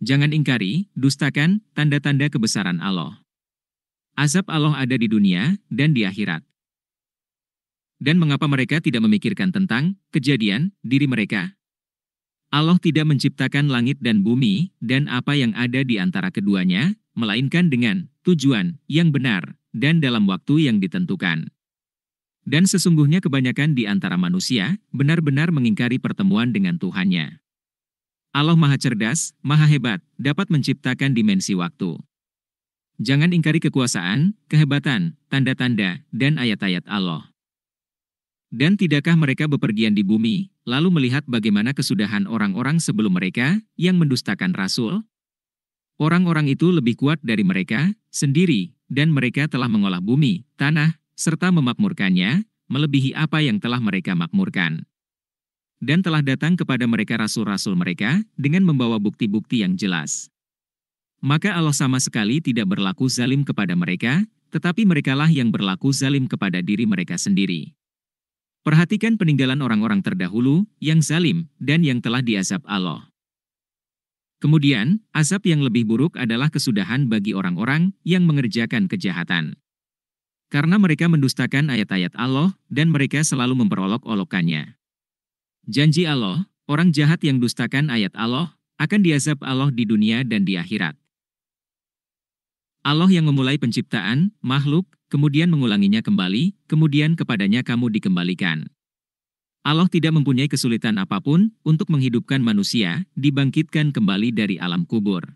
Jangan ingkari, dustakan, tanda-tanda kebesaran Allah. Azab Allah ada di dunia dan di akhirat. Dan mengapa mereka tidak memikirkan tentang kejadian diri mereka? Allah tidak menciptakan langit dan bumi dan apa yang ada di antara keduanya, melainkan dengan tujuan yang benar dan dalam waktu yang ditentukan. Dan sesungguhnya kebanyakan di antara manusia benar-benar mengingkari pertemuan dengan Tuhannya. Allah Maha Cerdas, Maha Hebat, dapat menciptakan dimensi waktu. Jangan ingkari kekuasaan, kehebatan, tanda-tanda, dan ayat-ayat Allah. Dan tidakkah mereka bepergian di bumi, lalu melihat bagaimana kesudahan orang-orang sebelum mereka yang mendustakan Rasul? Orang-orang itu lebih kuat dari mereka sendiri, dan mereka telah mengolah bumi, tanah, serta memakmurkannya, melebihi apa yang telah mereka makmurkan. Dan telah datang kepada mereka rasul-rasul mereka dengan membawa bukti-bukti yang jelas. Maka Allah sama sekali tidak berlaku zalim kepada mereka, tetapi merekalah yang berlaku zalim kepada diri mereka sendiri. Perhatikan peninggalan orang-orang terdahulu yang zalim dan yang telah diazab Allah. Kemudian, azab yang lebih buruk adalah kesudahan bagi orang-orang yang mengerjakan kejahatan. Karena mereka mendustakan ayat-ayat Allah dan mereka selalu memperolok-olokkannya. Janji Allah, orang jahat yang dustakan ayat Allah akan diazab Allah di dunia dan di akhirat. Allah yang memulai penciptaan, makhluk, kemudian mengulanginya kembali, kemudian kepadanya kamu dikembalikan. Allah tidak mempunyai kesulitan apapun untuk menghidupkan manusia, dibangkitkan kembali dari alam kubur.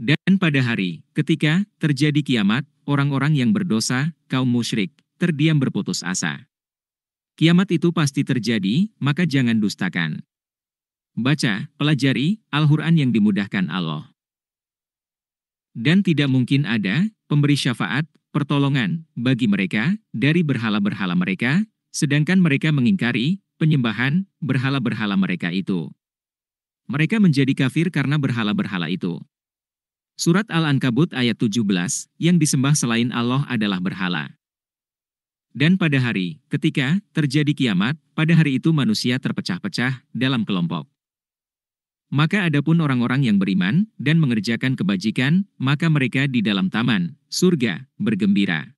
Dan pada hari, ketika terjadi kiamat, orang-orang yang berdosa, kaum musyrik, terdiam berputus asa. Kiamat itu pasti terjadi, maka jangan dustakan. Baca, pelajari, Al-Quran yang dimudahkan Allah. Dan tidak mungkin ada pemberi syafaat, pertolongan, bagi mereka, dari berhala-berhala mereka, sedangkan mereka mengingkari penyembahan berhala-berhala mereka itu. Mereka menjadi kafir karena berhala-berhala itu. Surat Al-Ankabut ayat 17, yang disembah selain Allah adalah berhala. Dan pada hari, ketika terjadi kiamat, pada hari itu manusia terpecah-pecah dalam kelompok. Maka adapun orang-orang yang beriman dan mengerjakan kebajikan, maka mereka di dalam taman surga bergembira.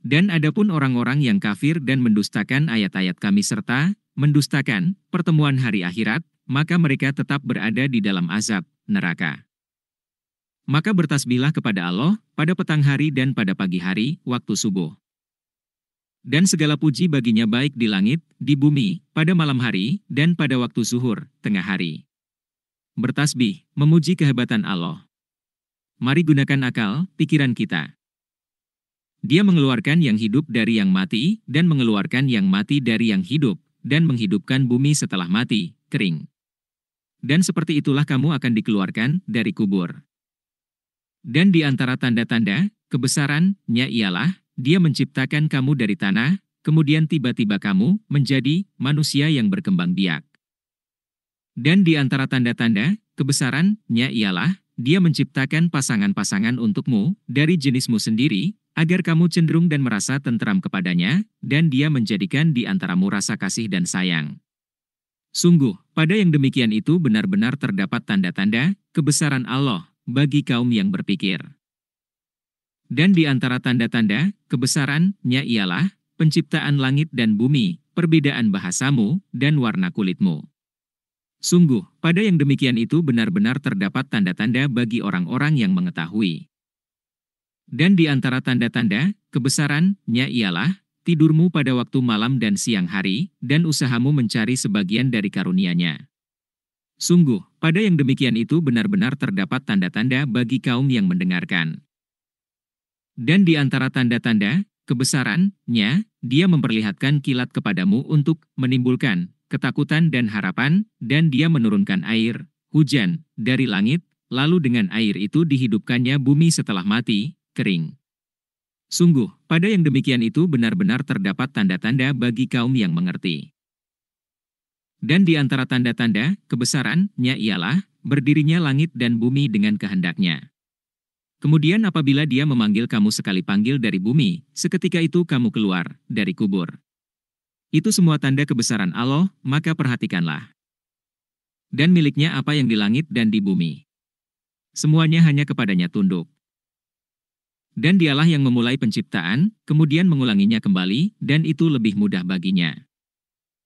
Dan adapun orang-orang yang kafir dan mendustakan ayat-ayat Kami serta mendustakan pertemuan hari akhirat, maka mereka tetap berada di dalam azab neraka. Maka bertasbihlah kepada Allah pada petang hari dan pada pagi hari, waktu subuh. Dan segala puji baginya baik di langit, di bumi, pada malam hari, dan pada waktu zuhur, tengah hari. Bertasbih, memuji kehebatan Allah. Mari gunakan akal, pikiran kita. Dia mengeluarkan yang hidup dari yang mati, dan mengeluarkan yang mati dari yang hidup, dan menghidupkan bumi setelah mati, kering. Dan seperti itulah kamu akan dikeluarkan dari kubur. Dan di antara tanda-tanda kebesaran-Nya ialah, Dia menciptakan kamu dari tanah, kemudian tiba-tiba kamu menjadi manusia yang berkembang biak. Dan di antara tanda-tanda kebesaran-Nya ialah, Dia menciptakan pasangan-pasangan untukmu dari jenismu sendiri, agar kamu cenderung dan merasa tentram kepadanya, dan Dia menjadikan di antaramu rasa kasih dan sayang. Sungguh, pada yang demikian itu benar-benar terdapat tanda-tanda kebesaran Allah bagi kaum yang berpikir. Dan di antara tanda-tanda kebesaran-Nya ialah penciptaan langit dan bumi, perbedaan bahasamu, dan warna kulitmu. Sungguh, pada yang demikian itu benar-benar terdapat tanda-tanda bagi orang-orang yang mengetahui. Dan di antara tanda-tanda kebesaran-Nya ialah tidurmu pada waktu malam dan siang hari, dan usahamu mencari sebagian dari karunia-Nya. Sungguh, pada yang demikian itu benar-benar terdapat tanda-tanda bagi kaum yang mendengarkan. Dan di antara tanda-tanda kebesaran-Nya, Dia memperlihatkan kilat kepadamu untuk menimbulkan ketakutan dan harapan, dan Dia menurunkan air, hujan, dari langit, lalu dengan air itu dihidupkannya bumi setelah mati, kering. Sungguh, pada yang demikian itu benar-benar terdapat tanda-tanda bagi kaum yang mengerti. Dan di antara tanda-tanda kebesaran-Nya ialah berdirinya langit dan bumi dengan kehendak-Nya. Kemudian apabila Dia memanggil kamu sekali panggil dari bumi, seketika itu kamu keluar dari kubur. Itu semua tanda kebesaran Allah, maka perhatikanlah. dan miliknya apa yang di langit dan di bumi. Semuanya hanya kepadanya tunduk. Dan dialah yang memulai penciptaan, kemudian mengulanginya kembali, dan itu lebih mudah baginya.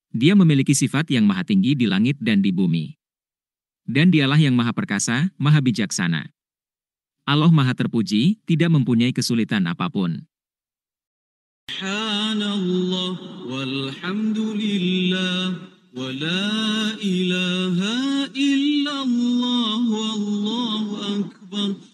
Dia memiliki sifat yang maha tinggi di langit dan di bumi. Dan dialah yang maha perkasa, maha bijaksana. Allah maha terpuji, tidak mempunyai kesulitan apapun. Subhanallah walhamdulillah wa la ilaha illallah wallahu akbar.